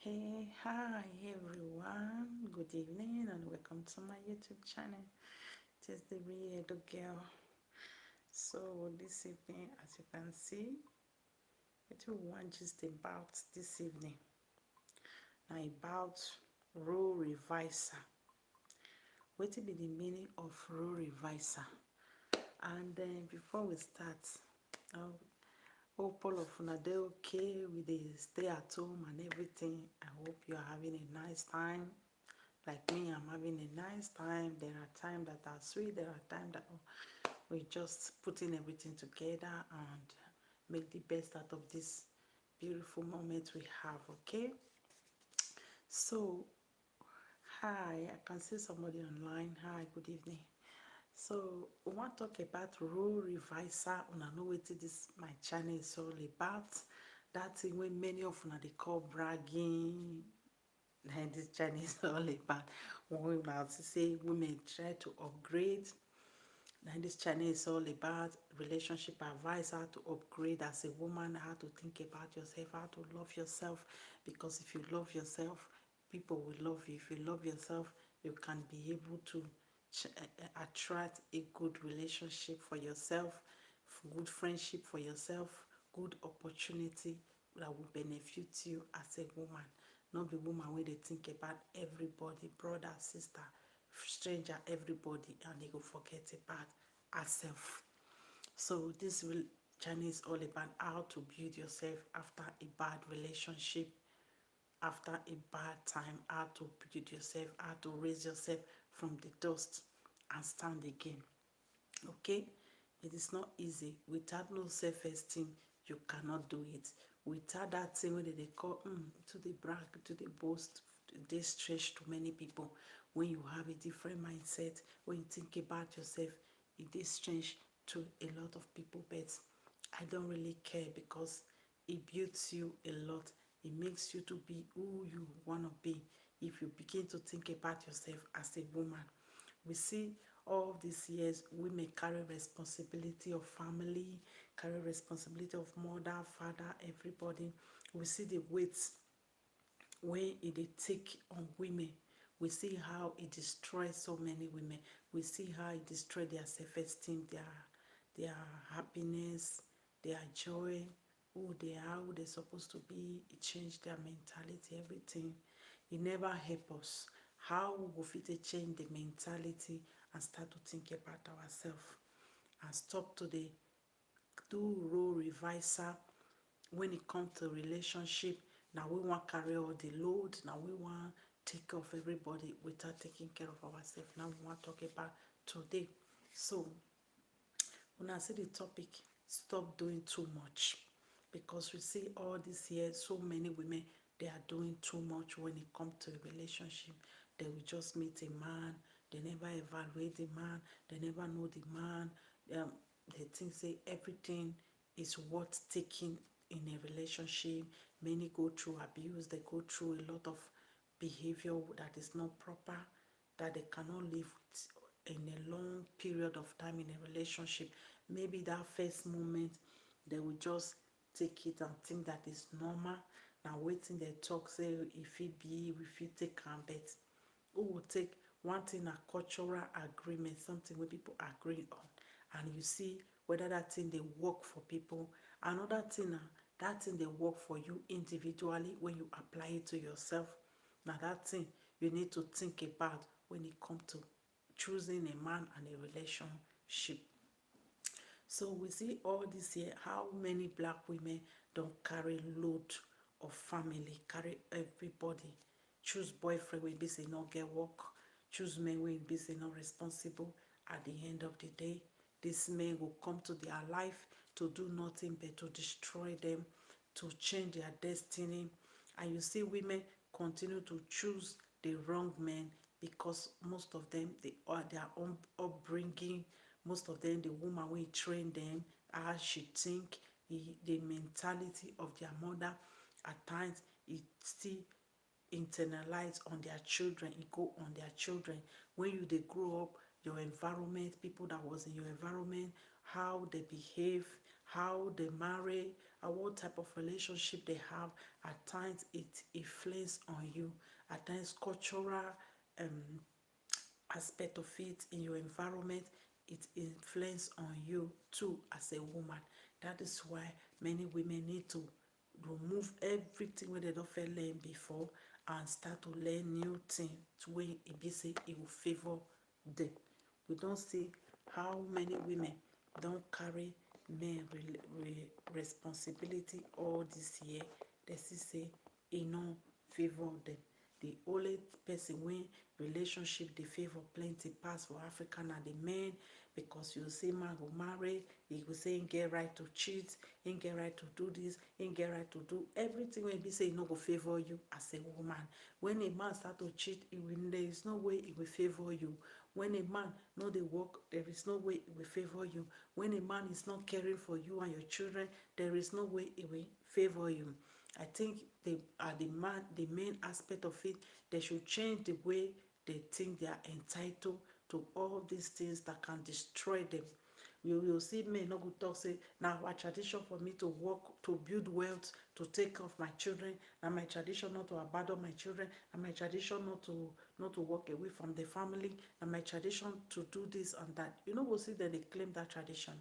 Hey, hi everyone. Good evening and welcome to my YouTube channel. It is the Real Girl. So this evening, as you can see, what we want just about this evening. Now about role reversal. What will be the meaning of role reversal? And then before we start, I hope all of una dey okay with the stay at home and everything. I hope you are having a nice time. Like me, I'm having a nice time. There are times that are sweet. There are times that we just putting everything together and make the best out of this beautiful moment we have. Okay. So, hi, I can see somebody online. Hi, good evening. So, we want to talk about role reversal. Una know what this my channel is all about. That thing when many of una they call bragging. And this channel is all about when we about to say women try to upgrade. And this channel is all about relationship advice, how to upgrade as a woman, how to think about yourself, how to love yourself. Because if you love yourself, people will love you. If you love yourself, you can be able to attract a good relationship for yourself, good friendship for yourself, good opportunity that will benefit you as a woman. Not be woman where they think about everybody, brother, sister, stranger, everybody, and they go forget about herself. So this channel is all about how to build yourself after a bad relationship, after a bad time, how to build yourself, how to raise yourself from the dust and stand again. Okay, it is not easy. Without no self-esteem, you cannot do it. Without that thing when they call to the brag, to the boast, they stretch to many people. When you have a different mindset, when you think about yourself, it is strange to a lot of people. But I don't really care because it builds you a lot. It makes you to be who you want to be. If you begin to think about yourself as a woman, we see all these years women carry responsibility of family, carry responsibility of mother, father, everybody. We see the weight when it take on women. We see how it destroys so many women. We see how it destroys their self-esteem, their happiness, their joy, who they are, who they're supposed to be. It changed their mentality, everything. It never help us. How we fit change the mentality and start to think about ourselves and stop to the do role reversal when it comes to relationship. Now we want carry all the load. Now we want take care of everybody without taking care of ourselves. Now we want to talk about today. So when I see the topic, stop doing too much, because we see all these years so many women, they are doing too much when it comes to a relationship. They will just meet a man, they never evaluate the man, they never know the man. They think say everything is worth taking in a relationship. Many go through abuse, they go through a lot of behavior that is not proper, that they cannot live with in a long period of time in a relationship. Maybe that first moment they will just take it and think that is normal. Now waiting they talk say if it be, if it take am, but who will take one thing a cultural agreement, something where people agree on, and you see whether that thing they work for people. Another thing that thing they work for you individually when you apply it to yourself. Now that thing you need to think about when it comes to choosing a man and a relationship. So we see all this here how many black women don't carry load of family, carry everybody. Choose boyfriend when be say not get work, choose men when be say not responsible. At the end of the day, this men will come to their life to do nothing but to destroy them, to change their destiny. And you see women continue to choose the wrong men because most of them they are their own upbringing. Most of them, the woman will train them how she think, the mentality of their mother. At times it still internalize on their children, it go on their children. When you they grow up, your environment, people that was in your environment, how they behave, how they marry, and what type of relationship they have. At times it influence on you, at times cultural um aspect of it in your environment, it influence on you too as a woman. That is why many women need to remove everything wey dem don first learn before and start to learn new thing to wey e be say e go favour dem. We don see how many women don carry men responsibility all this year, dem still say e no favour dem. The only person wey relationship dey favour plenty pass for Africa na the men, because you say man go marry, he go say him get right to cheat, him get right to do this, him get right to do everything wey be say e no go favour you as a woman. When a man start to cheat, there is no way e will favour you. When a man no dey work, there is no way e will favour you. When a man is not caring for you and your children, there is no way e will favour you. I think the main aspect of it, they should change the way they think they are entitled to all these things that can destroy them. You will see men no go talk say na our tradition for me to work, to build wealth, to take care of my children. Na my tradition not to abandon my children. Na my tradition not to walk away from the family. Na my tradition to do this and that. You know, go see that they claim that tradition.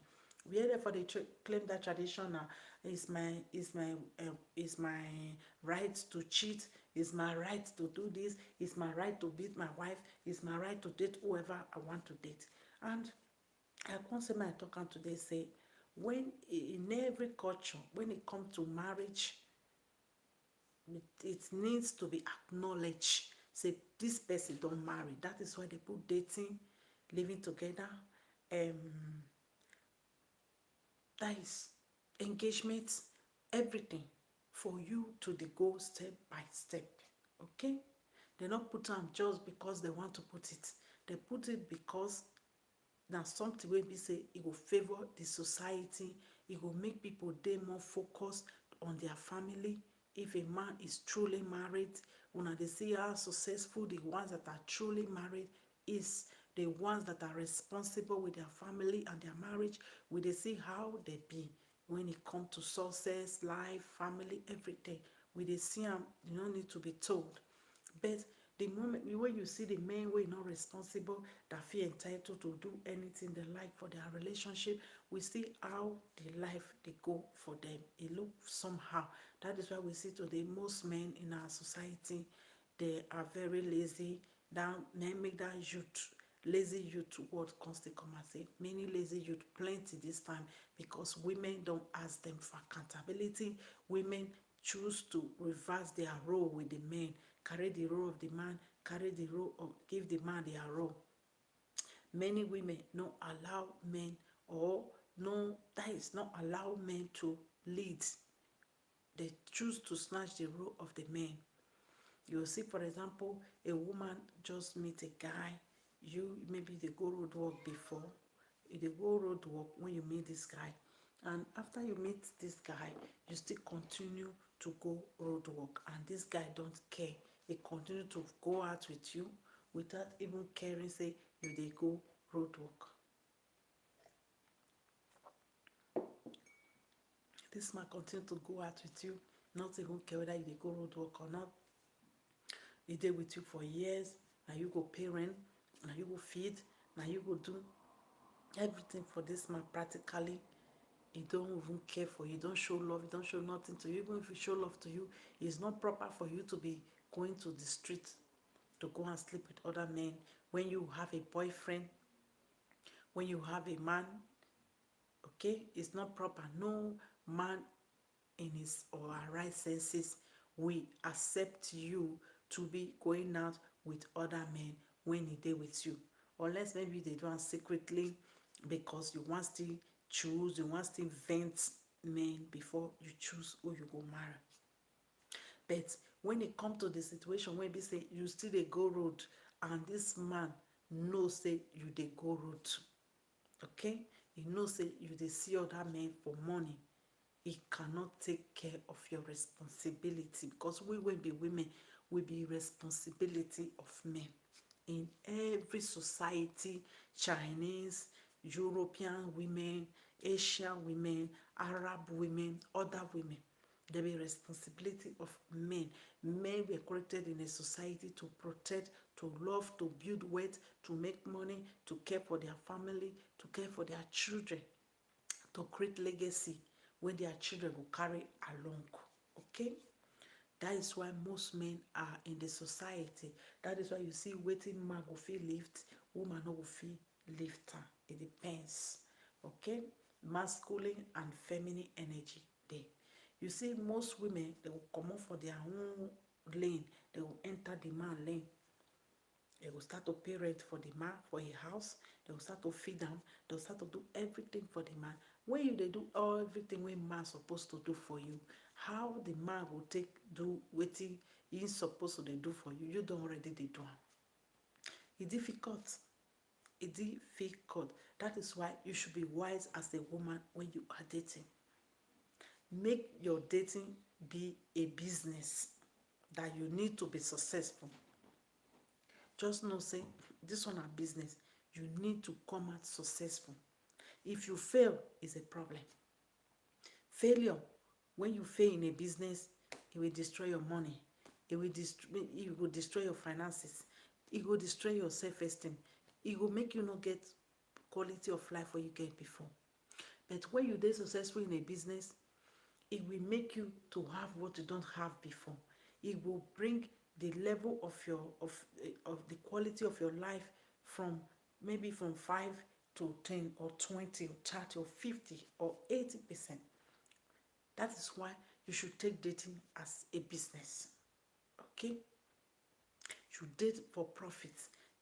Where therefore they claim that tradition now is my right to cheat, is my right to do this, is my right to beat my wife, is my right to date whoever I want to date. And I can't say my talk am today say, when in every culture, when it comes to marriage, it needs to be acknowledged. Say this person don't marry. That is why they put dating, living together, that is engagement, everything for you to dey go step by step. Okay, they not put am just because they want to put it. They put it because na something wey be say e go favour the society, e go make people dey more focused on their family. If a man is truly married, una dey see how successful the ones that are truly married is, the ones that are responsible with their family and their marriage. We dey see how they be when it come to success, life, family, everything. We dey see am, you no need to be told. But the moment when you see the men wey not responsible, that feel entitled to do anything they like for their relationship, we see how the life they go for them. It look somehow. That is why we see today most men in our society, they are very lazy. That make that youth, lazy youth word constantly come and say many lazy youth plenty this time, because women don't ask them for accountability. Women choose to reverse their role with the men, carry the role of the man, carry the role of, give the man their role. Many women no allow men, or no, that is not allow men to lead. They choose to snatch the role of the men. You see, for example, a woman just meet a guy, you maybe they go road work before, they go road work when you meet this guy, and after you meet this guy, you still continue to go road work, and this guy don't care. He continue to go out with you without even caring say you dey go road work. This man continue to go out with you, not even care whether you dey go road work or not. He dey with you for years. Now you go pay rent, now you go feed, now you go do everything for this man practically. He don't even care for you, don't show love, he don't show nothing to you. Even if he show love to you, it's not proper for you to be going to the street to go and sleep with other men when you have a boyfriend, when you have a man. Okay, it's not proper. No man in his or her right senses will accept you to be going out with other men when he dey with you, unless maybe they do it secretly because you want to choose, you want to vent men before you choose who you go marry. But when it come to the situation where be say you still dey go road, and this man know say you dey go road, okay, he know say you dey see other men for money, he cannot take care of your responsibility, because we will be women, will be responsibility of men. In every society, Chinese, European women, Asian women, Arab women, other women. There be responsibility of men. Men were created in a society to protect, to love, to build wealth, to make money, to care for their family, to care for their children, to create legacy when their children will carry along. Okay? That is why most men are in the society. That is why you see waiting man go fit lift, woman no go fit lift am. It depends. Okay? Masculine and feminine energy there. You see most women, they will comot for their own lane, they will enter the man lane. They will start to pay rent for the man for a house. They will start to feed them. They will start to do everything for the man. When you they do everything when man supposed to do for you, how the man will take do wetin he supposed to dey do for you, you don already dey do am. E difficult. E difficult. That is why you should be wise as a woman when you are dating. Make your dating be a business that you need to be successful. Just know say this one na business, you need to come out successful. If you fail, is a problem. Failure, when you fail in a business, it will destroy your money, it will destroy your finances, it will destroy your self-esteem, it will make you not get quality of life what you get before. But when you dey successful in a business, it will make you to have what you don't have before. It will bring the level of your of the quality of your life from maybe from 5 to 10 or 20 or 30 or 50 or 80%. That is why you should take dating as a business. Okay? You date for profit,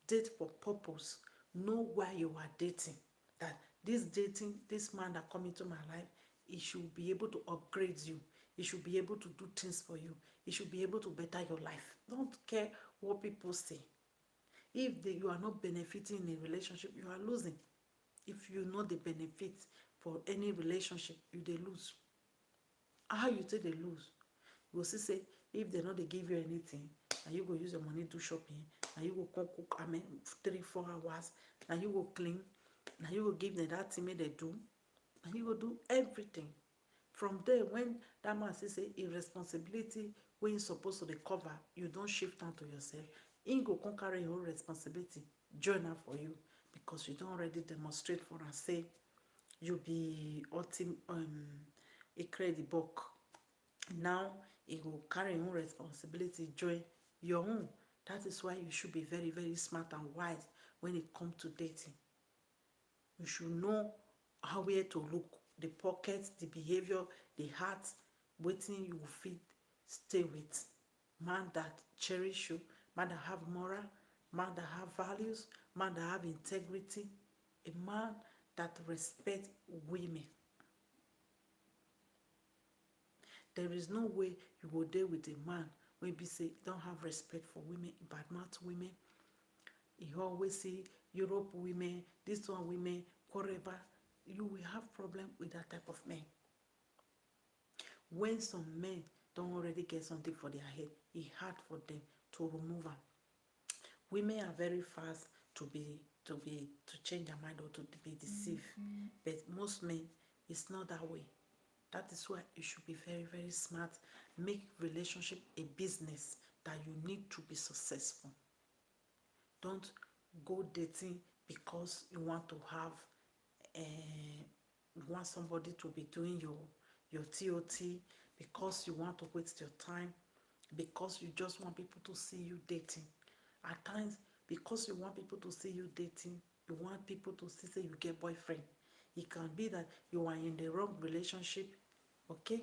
date for purpose. Know why you are dating. That this dating, this man that come into my life, he should be able to upgrade you. He should be able to do things for you. He should be able to better your life. Don't care what people say. If you are not benefiting in a relationship, you are losing. If you know the benefit for any relationship, you dey lose. How you take dey lose? You go see say if they no dey give you anything, and you go use your money do shopping, and you go come cook 3-4 hours, and you go clean, and you go give them that thing make they do, and you go do everything. From there, when that man say irresponsibility wey you suppose to dey cover, you don shift am to yourself, he go come carry your own responsibility join am for you, because you don already demonstrate for am say you be a credit book. Now he go carry your own responsibility join your own. That is why you should be very, very smart and wise when it comes to dating. You should know how where to look, the pockets, the behavior, the heart, wetin you fit stay with. Man that cherish you, man that have moral, man that have values, man that have integrity, a man that respect women. There is no way you go dey with a man wey be say don't have respect for women, badmouth women. He always say Europe women, this one women, whatever. You will have problem with that type of men. When some men don't already get something for their head, it's hard for them to remove them. Women are very fast to change their mind or to be deceived. But most men, it's not that way. That is why you should be very, very smart. Make relationship a business that you need to be successful. Don't go dating because you want to have you want somebody to be doing your TOT, because you want to waste your time, because you just want people to see you dating. At times, because you want people to see you dating, you want people to see say you get boyfriend. It can be that you are in the wrong relationship. Okay?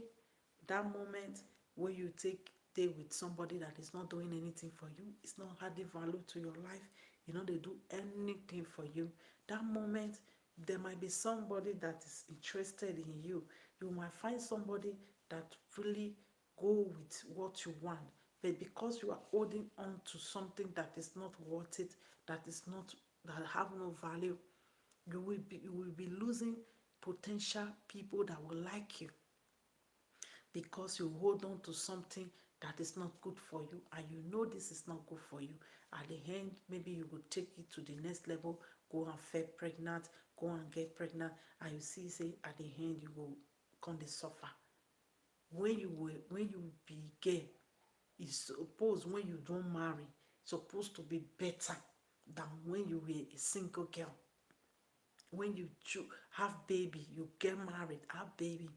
That moment when you take day with somebody that is not doing anything for you, it's not adding value to your life, you know, they do anything for you. That moment, there might be somebody that is interested in you. You might find somebody that really go with what you want, but because you are holding on to something that is not worth it, that have no value, you will be losing potential people that will like you, because you hold on to something that is not good for you, and you know this is not good for you. At the end, maybe you will take it to the next level, go and fall pregnant, go go and get pregnant, and you see say at the end you go come dey suffer. When you be girl, e suppose when you don marry suppose to be better than when you were a single girl. When you have baby, you get married, have baby,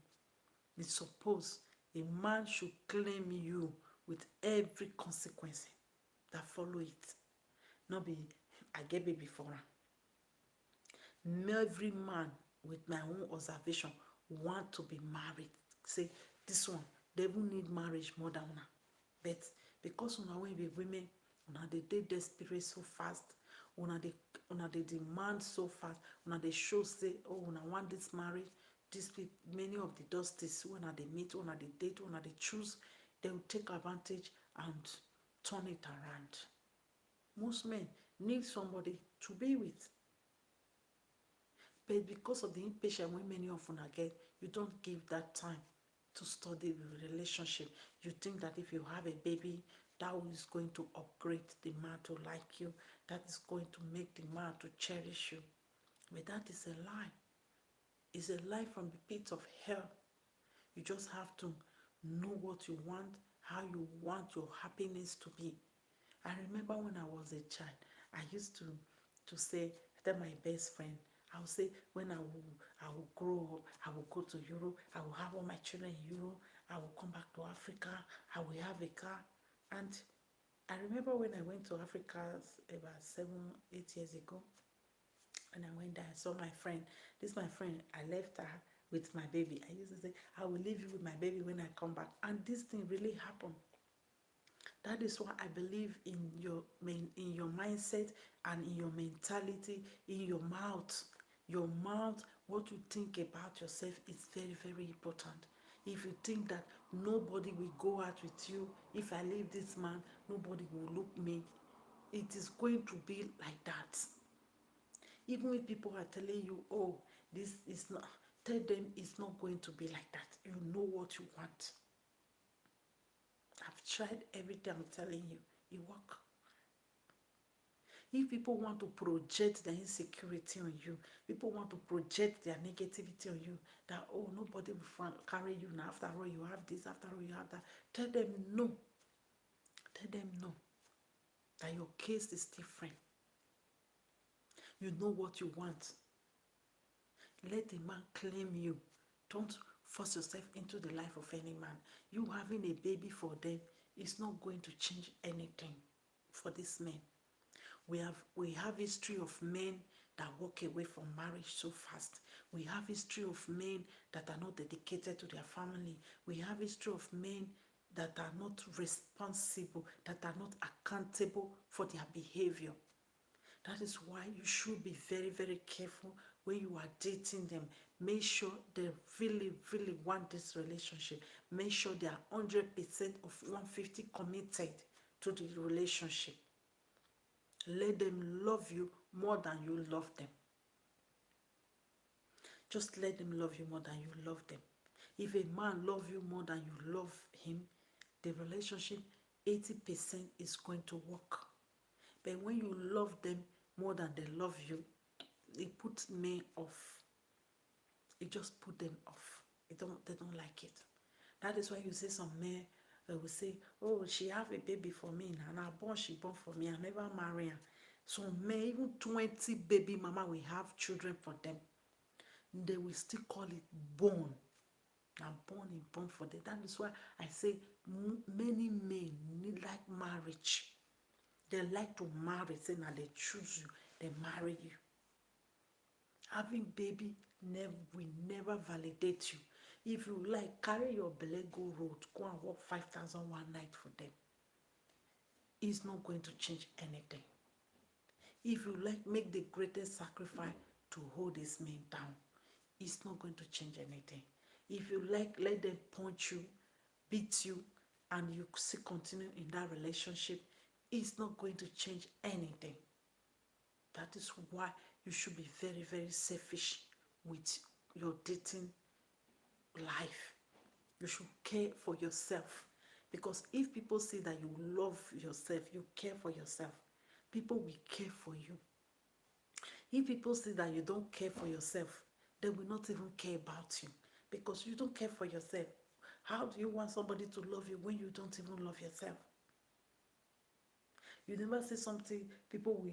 e suppose a man should claim you with every consequence that follow it. No be I get baby for am. Every man, with my own observation, want to be married. Say this one, they even need marriage more than una. But because una wey be women, una dey desperate so fast, una dey demand so fast, una dey show say oh una want this marriage. These people, many of the dusties wey una dey meet, una dey date, una dey choose, they will take advantage and turn it around. Most men need somebody to be with, but because of the impatience wey many of una get, you don't give that time to study the relationship. You think that if you have a baby, that is going to upgrade the man to like you, that is going to make the man to cherish you. But that is a lie. It's a lie from the pit of hell. You just have to know what you want, how you want your happiness to be. I remember when I was a child, I used to say, tell my best friend, I would say when I will grow up, I will go to Europe, I will have all my children in Europe, I will come back to Africa, I will have a car. And I remember when I went to Africa about 7-8 years ago, and I went there, I saw my friend. This my friend, I left her with my baby. I used to say, I will leave you with my baby when I come back. And this thing really happened. That is why I believe in your mindset and in your mentality, in your mouth. Your mouth, what you think about yourself is very, very important. If you think that nobody will go out with you, if I leave this man, nobody will look me, it is going to be like that. Even if people are telling you, oh, this is not, tell them it's not going to be like that. You know what you want. I've tried everything I'm telling you. It works. If people want to project their insecurity on you, people want to project their negativity on you, that oh, nobody will carry you now, after all you have this, after all you have that, tell them no. Tell them no. That your case is different. You know what you want. Let the man claim you. Don't force yourself into the life of any man. You having a baby for them is not going to change anything for this man. We have history of men that walk away from marriage so fast. We have history of men that are not dedicated to their family. We have history of men that are not responsible, that are not accountable for their behavior. That is why you should be very, very careful when you are dating them. Make sure they really, really want this relationship. Make sure they are 100% of 150 committed to the relationship. Let them love you more than you love them. Just let them love you more than you love them. If a man loves you more than you love him, the relationship 80% is going to work. But when you love them more than they love you, it puts men off. It just put them off. They don't like it. That is why you see some men will say, oh, she have a baby for me now. She born for me. I never marry her. Some men, even 20 baby mama will have children for them. They will still call it born. Now born for them. That is why I say many men need like marriage. They like to marry. Say now they choose you. They marry you. Having baby will never validate you. If you like, carry your belle go road, go and work 5,000 one night for them. It's not going to change anything. If you like, make the greatest sacrifice to hold this man down. It's not going to change anything. If you like, let them punch you, beat you, and you still continue in that relationship. It's not going to change anything. That is why you should be very, very selfish with your dating life. You should care for yourself. Because if people see that you love yourself, you care for yourself, people will care for you. If people see that you don't care for yourself, they will not even care about you because you don't care for yourself. How do you want somebody to love you when you don't even love yourself? You never say something, people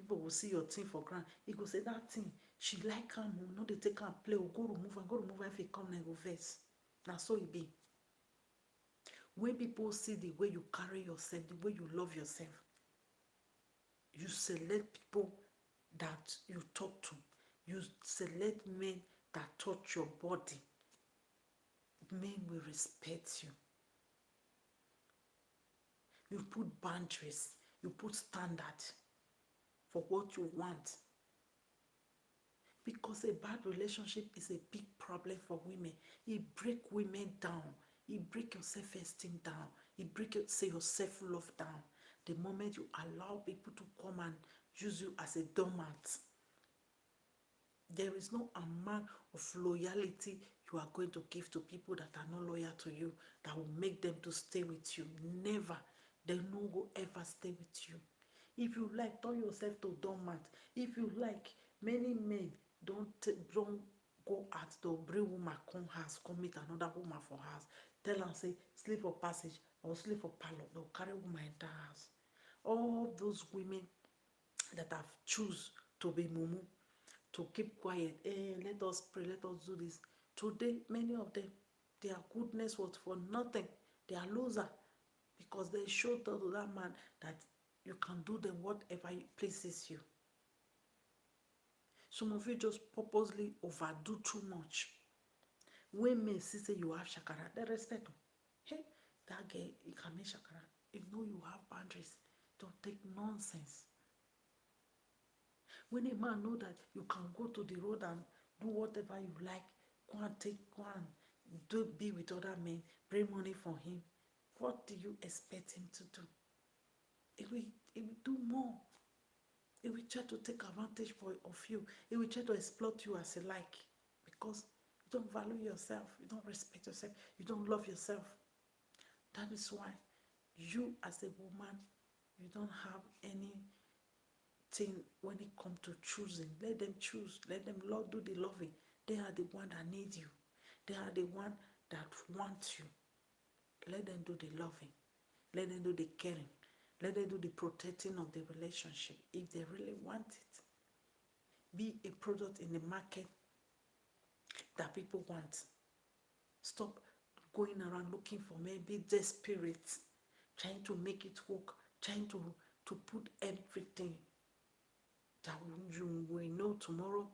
will see your thing for ground. You go say that thing, she like am o, no dey take am play o, go remove am if e come na go vex. Na so e be. When people see the way you carry yourself, the way you love yourself, you select people that you talk to. You select men that touch your body. Men will respect you. You put boundaries. You put standards for what you want. Because a bad relationship is a big problem for women. It breaks women down. It breaks your self-esteem down. It breaks your self-love down. The moment you allow people to come and use you as a doormat, there is no amount of loyalty you are going to give to people that are not loyal to you that will make them to stay with you. Never. They no go ever stay with you. If you like, turn yourself to doormat. If you like, many men don't go out, they'll bring woman come house, come meet another woman for house. Tell am say sleep for passage or sleep for parlour. They'll carry woman enter house. All those women that have choose to be mumu, to keep quiet, let us pray, let us do this. Today, many of them, their goodness was for nothing. They are loser because they showed to that man that you can do them whatever pleases you. Some of you just purposely overdo too much. When men see say you have shakara, they respect you. Hey, that girl, you can make shakara. You know you have boundaries. Don't take nonsense. When a man know that you can go to the road and do whatever you like, go and be with other men, bring money for him, what do you expect him to do? He will do more. He will try to take advantage of you. He will try to exploit you as he like because you don't value yourself, you don't respect yourself, you don't love yourself. That is why you as a woman, you don't have any thing when it comes to choosing. Let them choose. Let them Lord do the loving. They are the one that need you. They are the one that want you. Let them do the loving. Let them do the caring. Let them do the protecting of the relationship if they really want it. Be a product in the market that people want. Stop going around looking for maybe desperate, trying to make it work, trying to put everything that you will know tomorrow.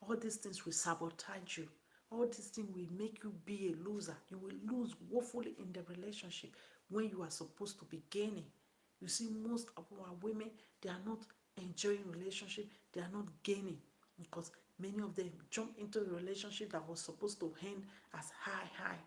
All these things will sabotage you. All these things will make you be a loser. You will lose woefully in the relationship when you are supposed to be gaining. You see, most of our women, they are not enjoying relationship. They are not gaining because many of them jump into a relationship that was supposed to end as high.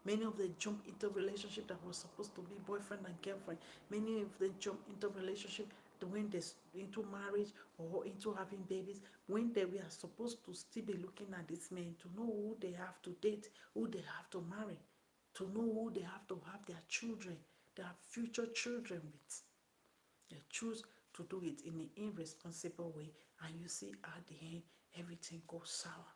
Many of them jump into relationship that was supposed to be boyfriend and girlfriend. Many of them jump into relationship when they're into marriage or into having babies, when they were supposed to still be looking at this man to know who they have to date, who they have to marry, to know who they have to have their children, their future children with. They choose to do it in an irresponsible way, and you see at the end everything goes sour.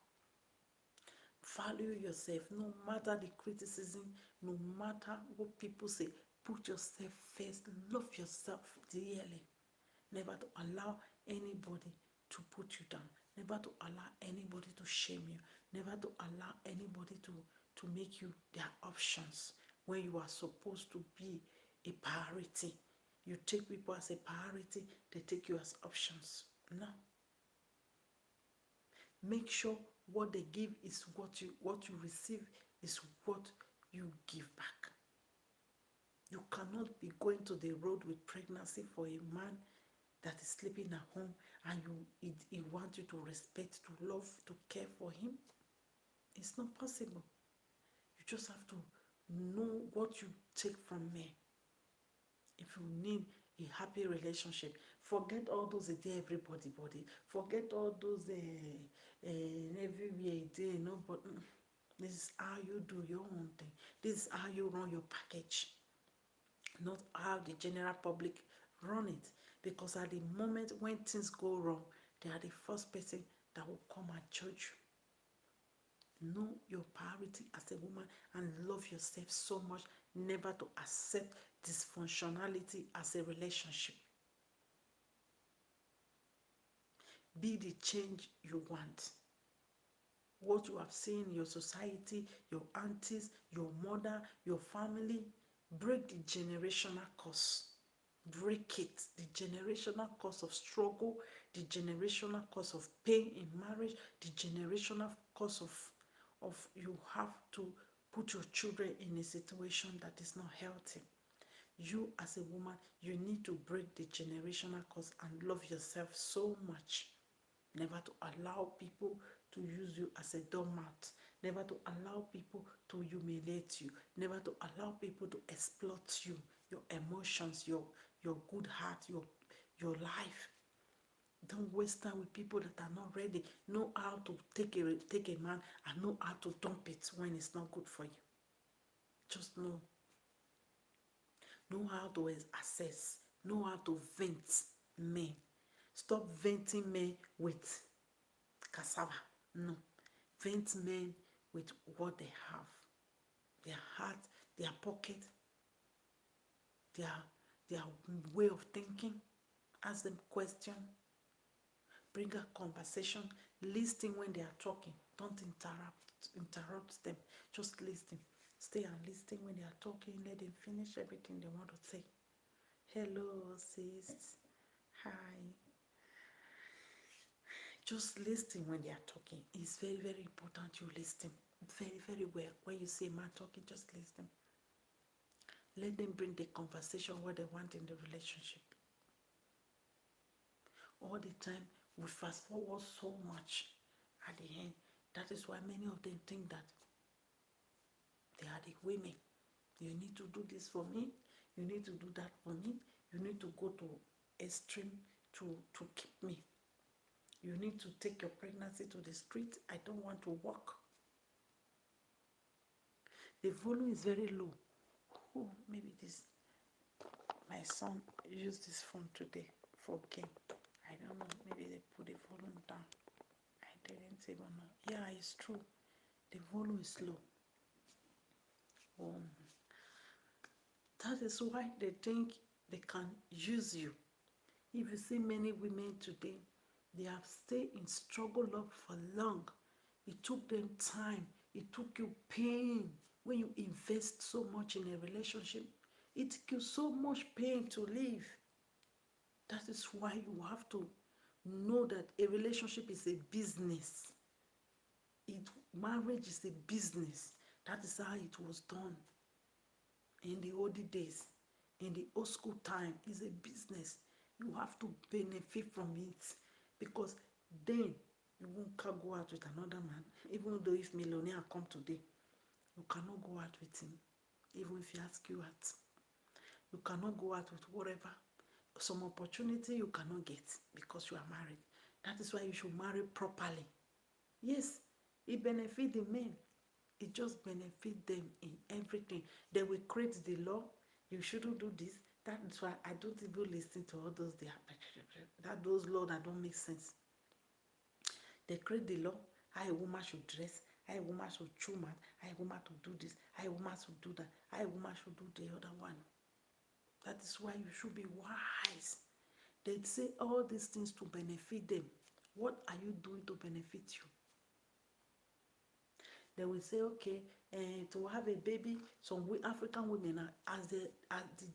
Value yourself no matter the criticism, no matter what people say. Put yourself first. Love yourself dearly. Never to allow anybody to put you down. Never to allow anybody to shame you. Never to allow anybody to make you their options when you are supposed to be a priority. You take people as a priority, they take you as options. No. Make sure what they give is what you receive is what you give back. You cannot be going to the road with pregnancy for a man that is sleeping at home and he wants you to respect, to love, to care for him. It's not possible. You just have to know what you take from me. If you need a happy relationship, forget all those everybody body, forget all those everywhere there, but this is how you do your own thing. This is how you run your package, not how the general public run it. Because at the moment when things go wrong, They are the first person that will come and judge you. Know your priority as a woman and love yourself so much never to accept dysfunctionality as a relationship. Be the change you want. What you have seen in your society, your aunties, your mother, your family, break the generational curse. Break it. The generational cause of struggle, the generational cause of pain in marriage, the generational cause of you have to put your children in a situation that is not healthy. You as a woman, you need to break the generational cause and love yourself so much. Never to allow people to use you as a doormat. Never to allow people to humiliate you. Never to allow people to exploit you, your emotions, your good heart, your life. Don't waste time with people that are not ready. Know how to take a man and know how to dump it when it's not good for you. Just know. Know how to assess. Know how to vent men. Stop venting men with cassava. No. Vent men with what they have. Their heart, their pocket, their way of thinking. Ask them questions. Bring a conversation. Listen when they are talking. Don't interrupt them. Just listen. Stay and listen when they are talking. Let them finish everything they want to say. Hello, sis. Hi. Just listen when they are talking. It's very, very important you listen very, very well. When you see a man talking, just listen. Let them bring the conversation what they want in the relationship. All the time, we fast forward so much at the end. That is why many of them think that they are the women. You need to do this for me. You need to do that for me. You need to go to extreme to keep me. You need to take your pregnancy to the street. I don't want to walk. The volume is very low. Oh, maybe this. My son used this phone today for game. I don't know. Maybe they put the volume down. I didn't even know. Yeah, it's true. The volume is low. That is why they think they can use you. If you see many women today, they have stayed in struggle love for long. It took them time. It took you pain. When you invest so much in a relationship, it took you so much pain to live. That is why you have to know that a relationship is a business. Marriage is a business. That is how it was done in the olden days. In the old school time, it's a business. You have to benefit from it, because then you won't go out with another man. Even though if millionaire come today, you cannot go out with him. Even if he asks you out, you cannot go out with whatever. Some opportunity you cannot get because you are married. That is why you should marry properly. Yes, it benefits the men. It just benefits them in everything. They will create the law. You shouldn't do this. That is why I don't even listen to all those those laws that don't make sense. They create the law. How a woman should dress. How a woman should chew man. How a woman to do this. How a woman should do that. How a woman should do the other one. That is why you should be wise. They say all these things to benefit them. What are you doing to benefit you? They will say, okay, to have a baby, some African women, as the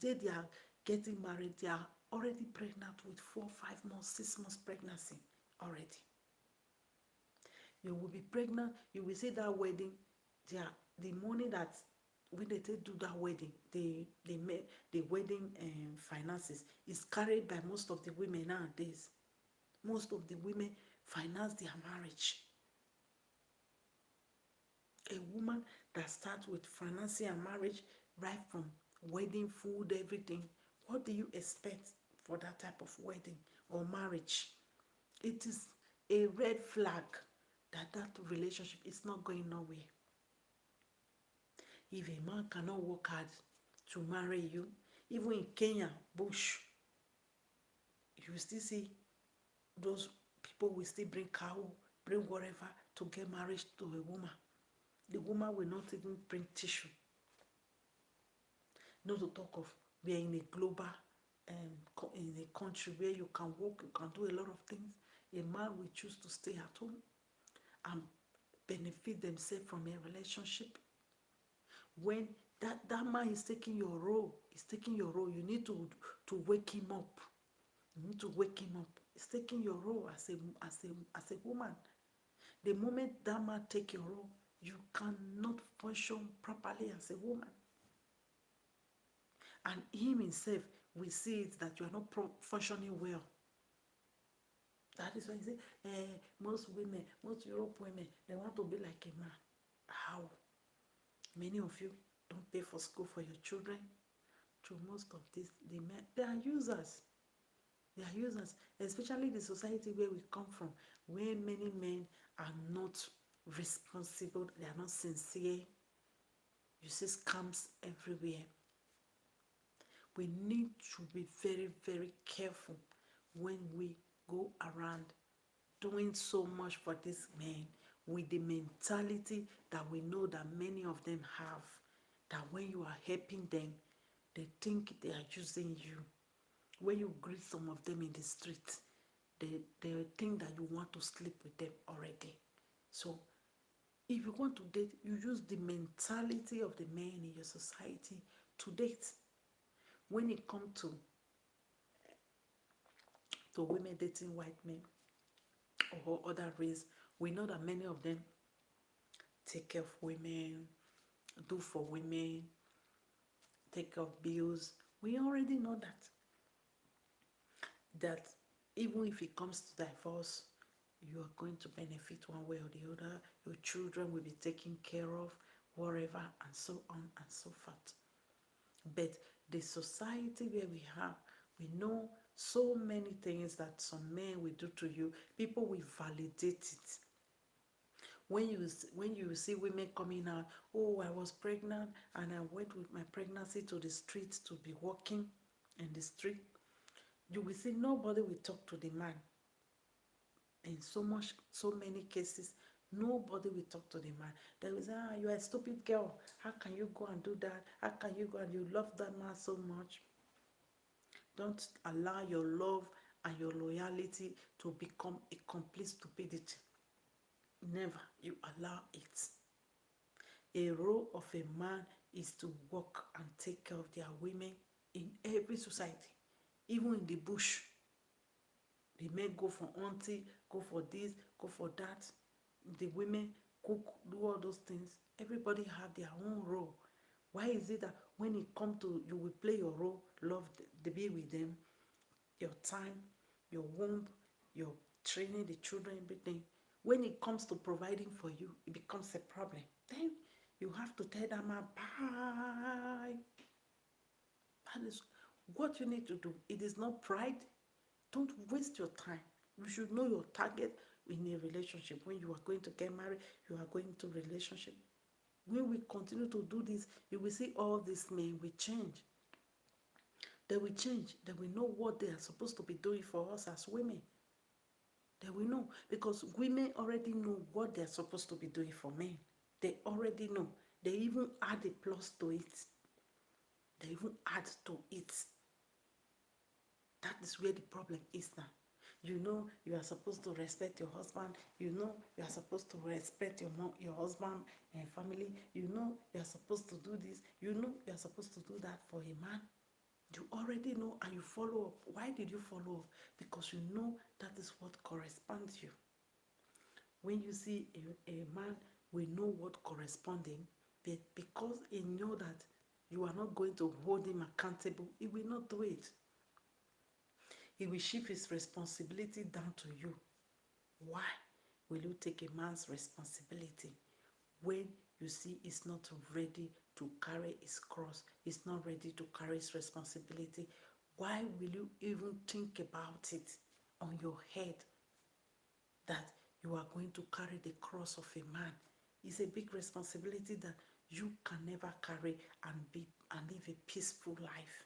day they are getting married, they are already pregnant with 4, 5 months, 6 months pregnancy already. You will be pregnant, you will see that wedding, the money that when they do that wedding, the wedding finances is carried by most of the women nowadays. Most of the women finance their marriage. A woman that starts with financing a marriage right from wedding, food, everything, what do you expect for that type of wedding or marriage? It is a red flag that relationship is not going nowhere. If a man cannot work hard to marry you, even in Kenya, bush, you still see those people will still bring cow, bring whatever to get married to a woman. The woman will not even bring tissue. Not to talk of we are in a global, in a country where you can work, you can do a lot of things. A man will choose to stay at home and benefit themselves from a relationship. When that man is taking your role, you need to wake him up. You need to wake him up. He's taking your role as a woman. The moment that man take your role, you cannot function properly as a woman. And him himself will see it that you are not functioning well. That is why I say most women, most Europe women, they want to be like a man. How? Many of you don't pay for school for your children. To most of this, the men, they are users. They are users, especially the society where we come from, where many men are not responsible, they are not sincere. You see scams everywhere. We need to be very, very careful when we go around doing so much for these men with the mentality that we know that many of them have, that when you are helping them, they think they are using you. When you greet some of them in the street, they think that you want to sleep with them already. So if you want to date, you use the mentality of the men in your society to date. When it comes to women dating white men or other race, we know that many of them take care of women, do for women, take care of bills. We already know that even if it comes to divorce, you are going to benefit one way or the other. Your children will be taken care of, wherever, and so on and so forth. But the society where we have, we know so many things that some men will do to you. People will validate it. When you see women coming out, oh, I was pregnant and I went with my pregnancy to the street to be walking in the street, you will see nobody will talk to the man. In so many cases, nobody will talk to the man. They will say, you are a stupid girl. How can you go and do that? How can you go and you love that man so much? Don't allow your love and your loyalty to become a complete stupidity. Never you allow it. A role of a man is to work and take care of their women in every society, even in the bush. The men go for hunting, go for this, go for that. The women cook, do all those things. Everybody have their own role. Why is it that when it comes to you will play your role, love the be with them, your time, your womb, your training the children, everything. When it comes to providing for you, it becomes a problem. Then you have to tell them bye. That is what you need to do. It is not pride. Don't waste your time. You should know your target in a relationship. When you are going to get married, you are going to relationship. When we continue to do this, you will see all these men will change. They will change. They will know what they are supposed to be doing for us as women. They will know, because women already know what they are supposed to be doing for men. They already know. They even add a plus to it. They even add to it. That is where the problem is now. You know you are supposed to respect your husband. You know you are supposed to respect your mom, your husband and family. You know you are supposed to do this. You know you are supposed to do that for a man. You already know and you follow up. Why did you follow up? Because you know that is what corresponds you. When you see a man, we know what corresponding, but because he know that you are not going to hold him accountable, he will not do it. He will shift his responsibility down to you. Why will you take a man's responsibility when you see he's not ready to carry his cross? He's not ready to carry his responsibility. Why will you even think about it on your head that you are going to carry the cross of a man? It's a big responsibility that you can never carry and live a peaceful life.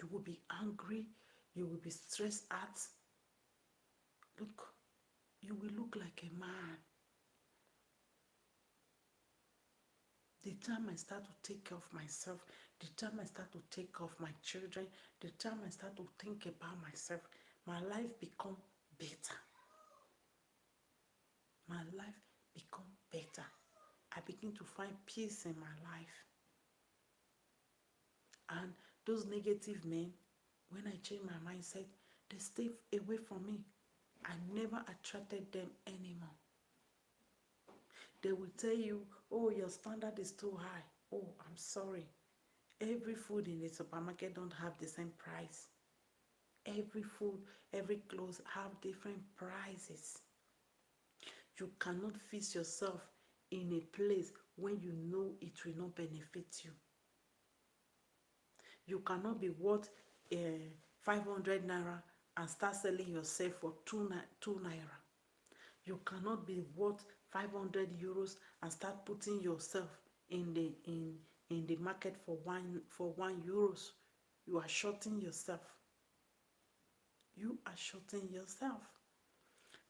You will be angry, you will be stressed out. Look, you will look like a man. The time I start to take care of myself, the time I start to take care of my children, the time I start to think about myself, my life become better. My life become better. I begin to find peace in my life. And those negative men, when I change my mindset, they stay away from me. I never attracted them anymore. They will tell you, oh, your standard is too high. Oh, I'm sorry. Every food in the supermarket don't have the same price. Every food, every clothes have different prices. You cannot fix yourself in a place when you know it will not benefit you. You cannot be worth 500 naira and start selling yourself for 2 naira. You cannot be worth 500 euros and start putting yourself in the market for 1 euros. You are shorting yourself. You are shorting yourself.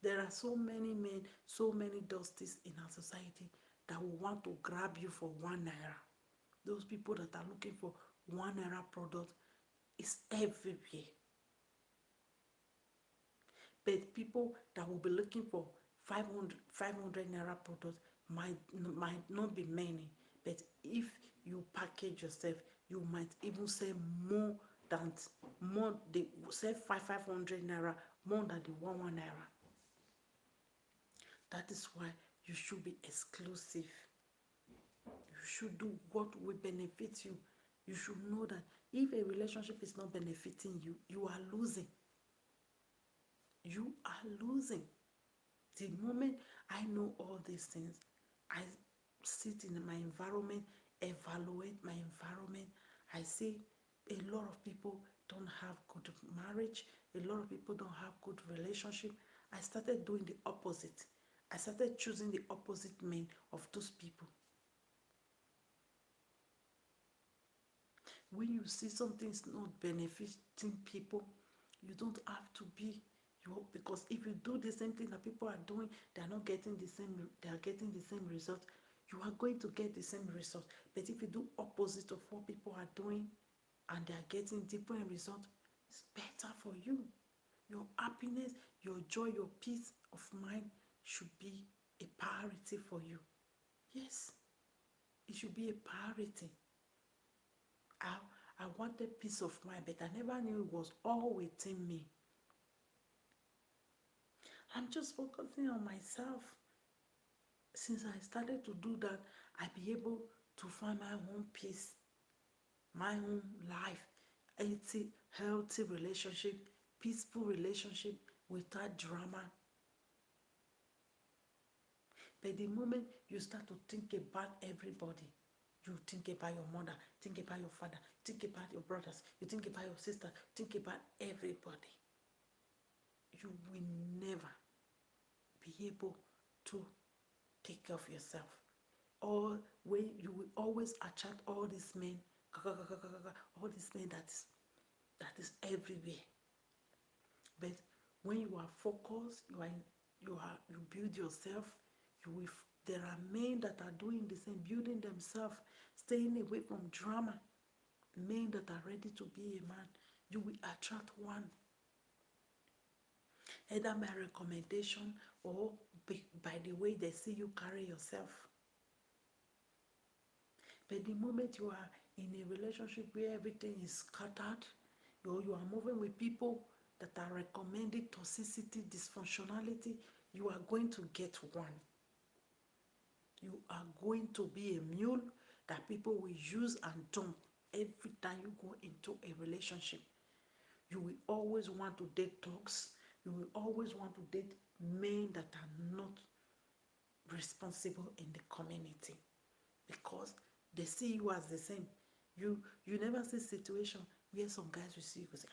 There are so many men, so many dusties in our society that will want to grab you for 1 naira. Those people that are looking for 1 naira product is everywhere. But people that will be looking for 500 naira product might not be many. But if you package yourself, you might even sell more. They sell 500 naira more than the 1 naira. That is why you should be exclusive. You should do what will benefit you. You should know that if a relationship is not benefiting you, you are losing. You are losing. The moment I know all these things, I sit in my environment, evaluate my environment. I see a lot of people don't have good marriage. A lot of people don't have good relationship. I started doing the opposite. I started choosing the opposite men of those people. When you see something is not benefiting people, you don't have to be you, because if you do the same thing that people are doing, they are not getting the same, they are getting the same result, you are going to get the same result. But if you do opposite of what people are doing and they are getting different results, it's better for you. Your happiness, your joy, your peace of mind should be a priority for you. Yes, it should be a priority. I, I wanted peace of mind, but I never knew it was all within me. I'm just focusing on myself. Since I started to do that, I be able to find my own peace, my own life, healthy relationship, peaceful relationship without drama. But the moment you start to think about everybody, you think about your mother, think about your father, think about your brothers, you think about your sister, think about everybody, you will never be able to take care of yourself. Or when you will always attract all these men, all these men that is everywhere. But when you are focused, you build yourself. There are men that are doing the same, building themselves, staying away from drama. Men that are ready to be a man, you will attract one. Either by recommendation or by the way they see you carry yourself. But the moment you are in a relationship where everything is scattered, you are moving with people that are recommending toxicity, dysfunctionality, you are going to get one. You are going to be a mule that people will use and dump every time you go into a relationship. You will always want to date thugs. You will always want to date men that are not responsible in the community, because they see you as the same. You never see situation where some guys will see you say,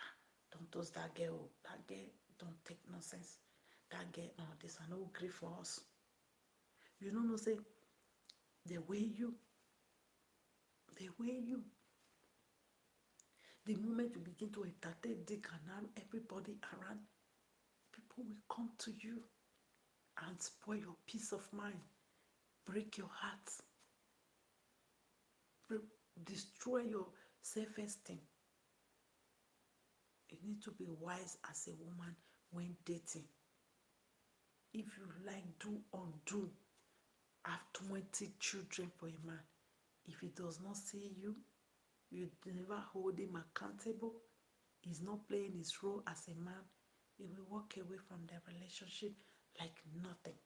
don't touch that girl. That girl don't take nonsense. That girl, no, this are no grief for us. You don't know, say, they weigh you. The moment you begin to entertain dick and everybody around, people people will come to you and spoil your peace of mind, break your heart, destroy your self-esteem. You need to be wise as a woman when dating. If you like do undo, have 20 children for a man. If he does not see you, you never hold him accountable, he's not playing his role as a man, he will walk away from the relationship like nothing.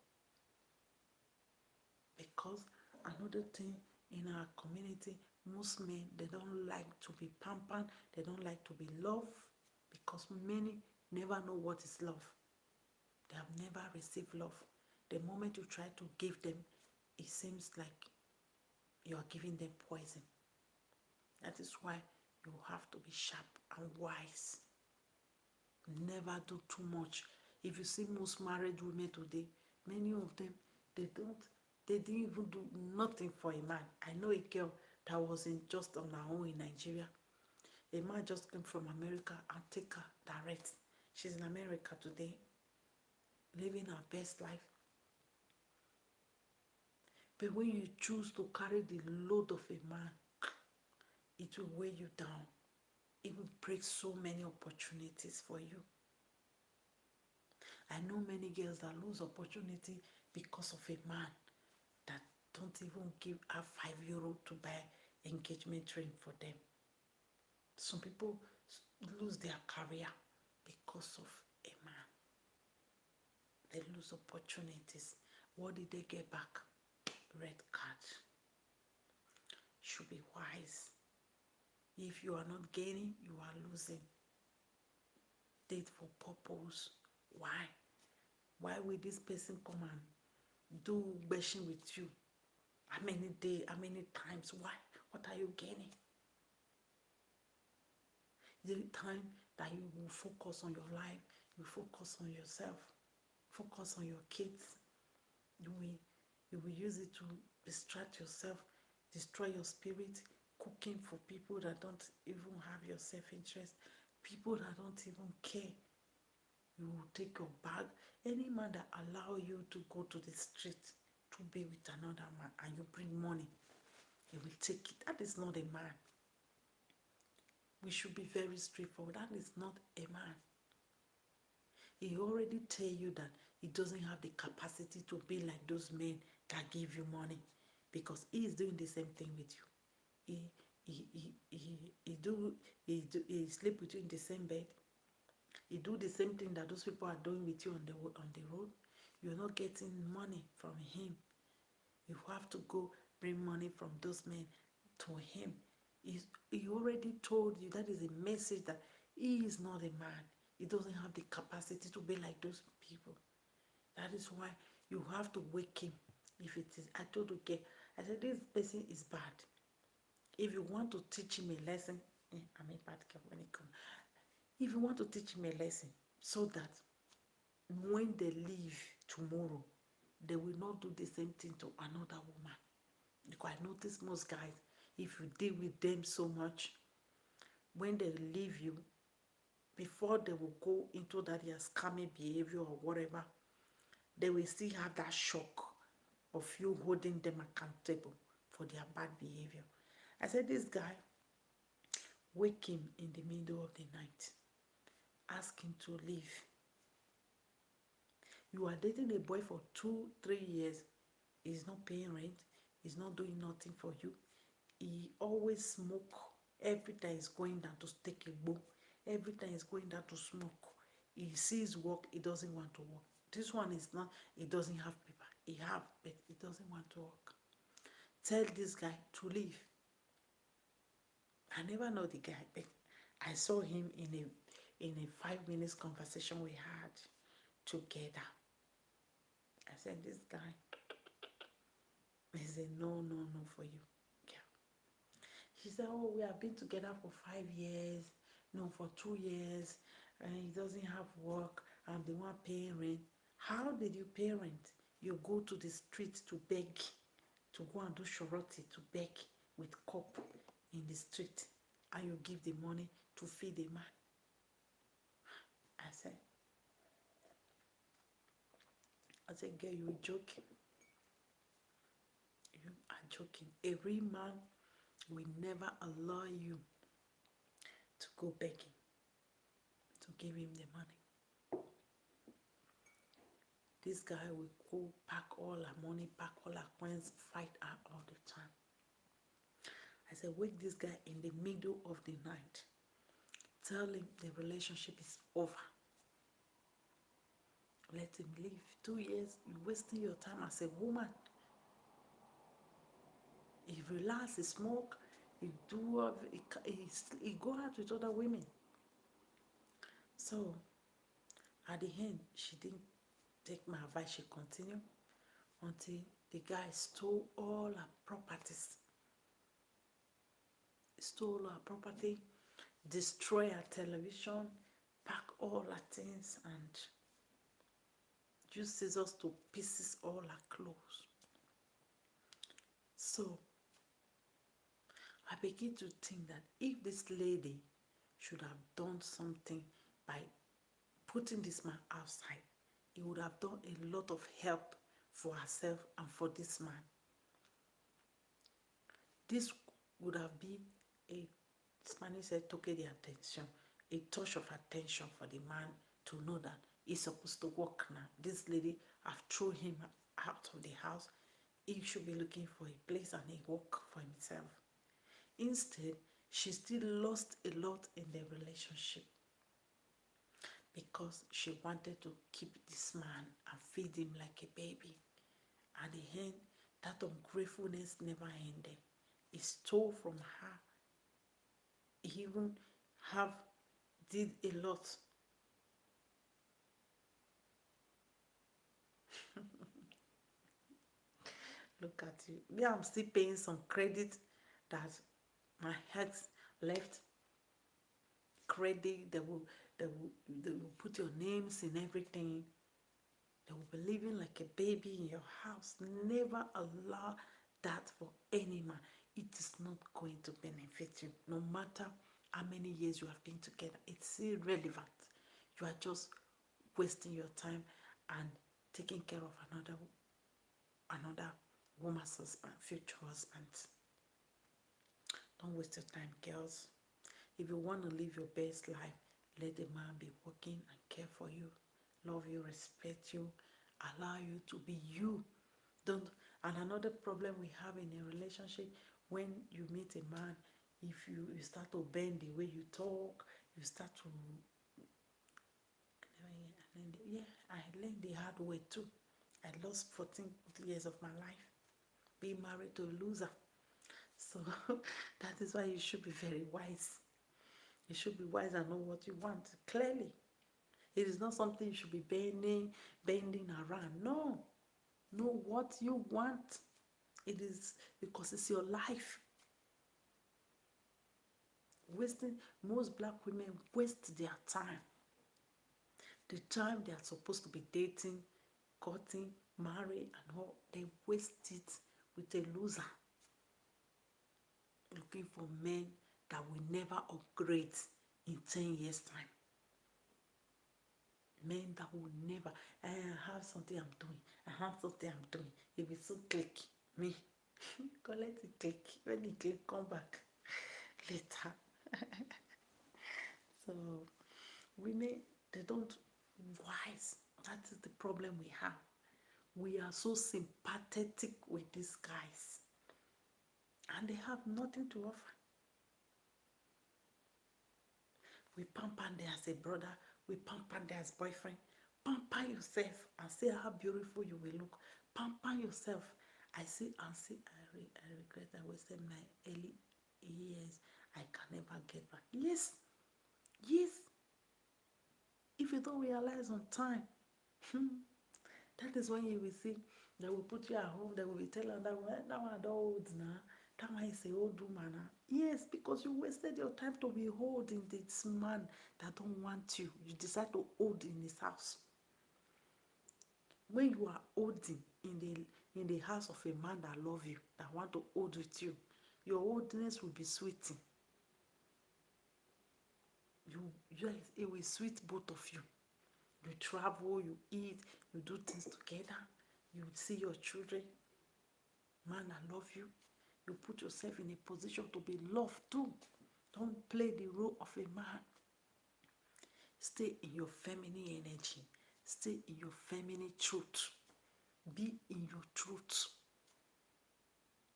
Because another thing in our community, most men, they don't like to be pampered, they don't like to be loved, because many never know what is love. They have never received love. The moment you try to give them, it seems like you are giving them poison. That is why you have to be sharp and wise. Never do too much. If you see most married women today, many of them, they didn't even do nothing for a man. I know a girl that was just on her own in Nigeria. A man just came from America and take her direct. She's in America today, living her best life. But when you choose to carry the load of a man, it will weigh you down. It will break so many opportunities for you. I know many girls that lose opportunity because of a man that don't even give her €5 to buy engagement ring for them. Some people lose their career because of a man. They lose opportunities. What did they get back? Red card. Should be wise. If you are not gaining, you are losing. Date for purpose. Why? Why will this person come and do bashing with you? How many days, how many times? Why? What are you gaining? The time that you will focus on your life, you focus on yourself, focus on your kids. You will use it to distract yourself, destroy your spirit, cooking for people that don't even have your self-interest, people that don't even care. You will take your bag. Any man that allow you to go to the street to be with another man and you bring money, he will take it. That is not a man. We should be very straightforward. That is not a man. He already tell you that he doesn't have the capacity to be like those men that give you money, because he is doing the same thing with you. He sleep with you in the same bed. He do the same thing that those people are doing with you on the road. You're not getting money from him. You have to go bring money from those men to him. He already told you, that is a message that he is not a man. He doesn't have the capacity to be like those people. That is why you have to wake him. If it is, I told you, I said, this person is bad. If you want to teach him a lesson, I'm a bad girl when it comes. If you want to teach him a lesson, so that when they leave tomorrow, they will not do the same thing to another woman. Because I notice most guys, if you deal with them so much, when they leave you, before they will go into that their scamming behavior or whatever, they will still have that shock of you holding them accountable for their bad behavior. I said, this guy, wake him in the middle of the night. Ask him to leave. You are dating a boy for 2-3 years. He's not paying rent. He's not doing nothing for you. He always smoke. Every time he's going down to take a book. Every time he's going down to smoke. He sees work, he doesn't want to work. This one is not, he doesn't have paper. He have, but he doesn't want to work. Tell this guy to leave. I never know the guy, but I saw him in a 5 minutes conversation we had together. I said, this guy, he said, no for you. Yeah. She said, oh, we have been together for 5 years, no, for 2 years, and he doesn't have work. I'm the one paying rent. How did you pay rent? You go to the street to beg, to go and do shorty, to beg with cup in the street, and you give the money to feed the man. I said, I said, girl, you joking. You are joking. A real man will never allow you to go begging to give him the money. This guy will go pack all her money, pack all her coins, fight her all the time. I said, wake this guy in the middle of the night. Tell him the relationship is over. Let him leave. 2 years, you're wasting your time as a woman. He relax, he smoke, he go out with other women. So at the end, she didn't take my advice. She continued until the guy stole all her properties. Stole her property, destroy her television, pack all her things, and use scissors to pieces all her clothes. So I begin to think that if this lady should have done something by putting this man outside, he would have done a lot of help for herself and for this man. This would have been a, Spanish said, toque de attention, a touch of attention for the man to know that he's supposed to work now. This lady have thrown him out of the house. He should be looking for a place and a work for himself. Instead, she still lost a lot in the relationship because she wanted to keep this man and feed him like a baby. At the end, that ungratefulness never ended. He stole from her. He even did a lot. Look at you. Me, I'm still paying some credit that my ex left. Credit, they will put your names in everything. They will be living like a baby in your house. Never allow that for any man. It is not going to benefit you. No matter how many years you have been together, it's irrelevant. You are just wasting your time and taking care of another woman's husband, future husband. Don't waste your time, girls. If you want to live your best life, let the man be working and care for you, love you, respect you, allow you to be you. Don't. And another problem we have in a relationship, when you meet a man, if you start to bend the way you talk, you start to, I learned the hard way too. I lost 14 years of my life being married to a loser. So that is why you should be very wise. You should be wise and know what you want clearly. It is not something you should be bending around. No. Know what you want. It is because it's your life. Most black women waste their time. The time they are supposed to be dating, courting, marrying, and all, they waste it with a loser. Looking for men that will never upgrade in 10 years' time. Men that will never, I have something I'm doing. I have something I'm doing. If it's so click, me, collect it click. When it click, come back later. So women, they don't wise. That is the problem we have. We are so sympathetic with these guys, and they have nothing to offer. We pamper them as a brother. We pamper them as boyfriend. Pamper yourself and see how beautiful you will look. Pamper yourself. I regret I wasted my early years. I can never get back. Yes. If you don't realize on time, that is when you will see they will put you at home. They will be telling that one don't old now. That one is a old woman now. Yes, because you wasted your time to be holding this man that don't want you. You decide to hold in his house. When you are holding in the house of a man that love you, that want to hold with you, your oldness will be sweeting. It will sweet both of you. You travel, you eat, you do things together, you see your children. Man, I love you. You put yourself in a position to be loved too. Don't play the role of a man. Stay in your feminine energy. Stay in your feminine truth. Be in your truth.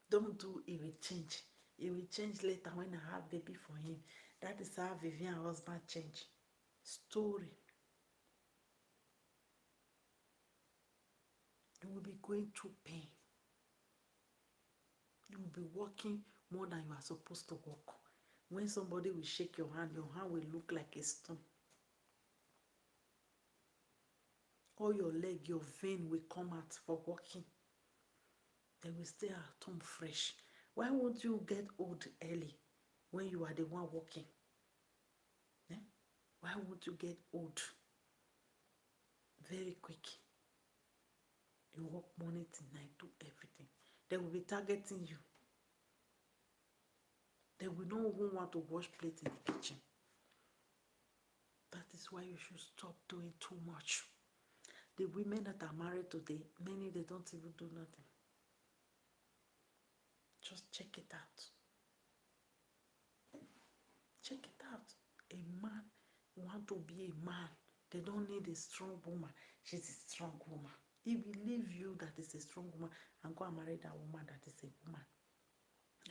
Don't do it will change. It will change later when I have baby for him. That is how Vivian husband changed. Story. You will be going through pain. You will be working more than you are supposed to work. When somebody will shake your hand will look like a stone. All your leg, your vein will come out for walking. They will stay at home fresh. Why won't you get old early when you are the one walking? Yeah? Why won't you get old very quick? You work morning till night, do everything. They will be targeting you. They will not even want to wash plates in the kitchen. That is why you should stop doing too much. The women that are married today, many they don't even do nothing. Just check it out. Check it out. A man want to be a man. They don't need a strong woman. She's a strong woman. He will leave you that is a strong woman and go and marry that woman that is a woman.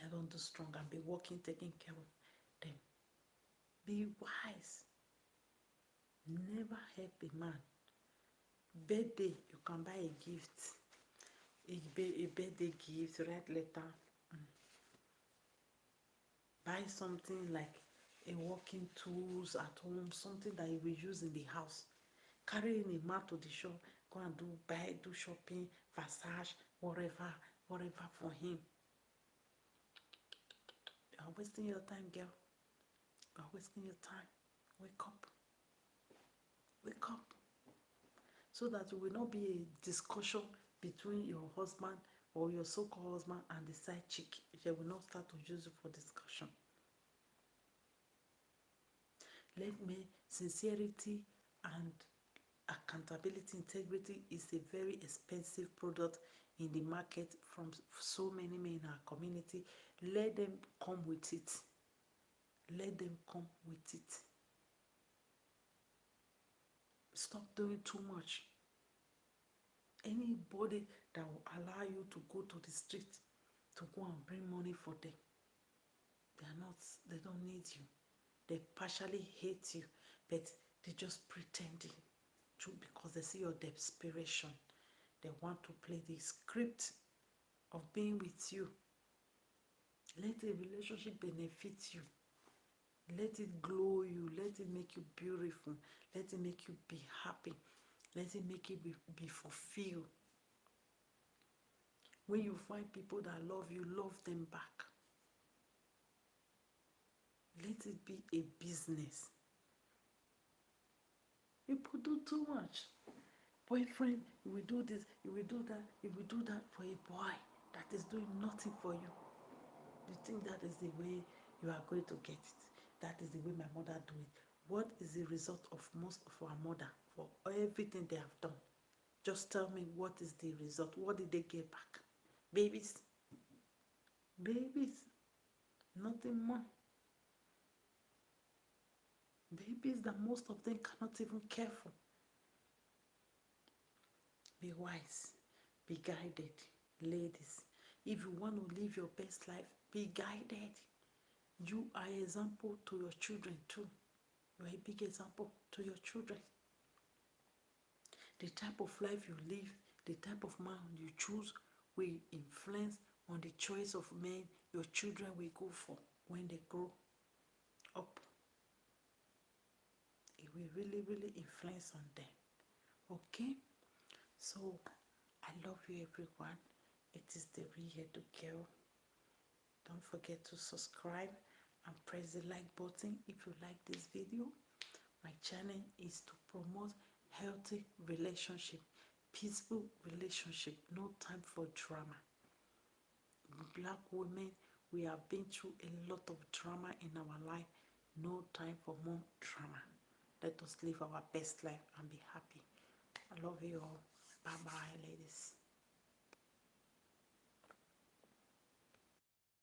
I don't do strong and be working, taking care of them. Be wise. Never help a man. Birthday, you can buy a gift. A birthday gift, write letter. Buy something like a working tools at home, something that you will use in the house. Carry in a man to the shop, go and do shopping, massage, whatever for him. You are wasting your time, girl. You are wasting your time. Wake up. Wake up. So that it will not be a discussion between your husband or your so-called husband and the side chick. They will not start to use it for discussion. Let me, sincerity and accountability, integrity is a very expensive product in the market from so many men in our community. Let them come with it. Let them come with it. Stop doing too much. Anybody that will allow you to go to the street to go and bring money for them, they don't need you. They partially hate you, but they just pretending to because they see your desperation. They want to play the script of being with you. Let the relationship benefit you. Let it glow you. Let it make you beautiful. Let it make you be happy. Let it make you be fulfilled. When you find people that love you, love them back. Let it be a business. People do too much. Boyfriend, you will do this, you will do that, you will do that for a boy that is doing nothing for you. You think that is the way you are going to get it? That is the way my mother do it. What is the result of most of our mother for everything they have done? Just tell me what is the result. What did they get back? Babies. Babies. Nothing more. Babies that most of them cannot even care for. Be wise. Be guided. Ladies, if you want to live your best life, be guided. You are an example to your children too. You are a big example to your children. The type of life you live, the type of man you choose will influence on the choice of men your children will go for when they grow up. It will really, really influence on them. Okay? So, I love you everyone. It is the Real Girl. Don't forget to subscribe and press the like button if you like this video. My channel is to promote healthy relationship, peaceful relationship, no time for drama. Black women, we have been through a lot of drama in our life. No time for more drama. Let us live our best life and be happy. I love you all. Bye bye, ladies.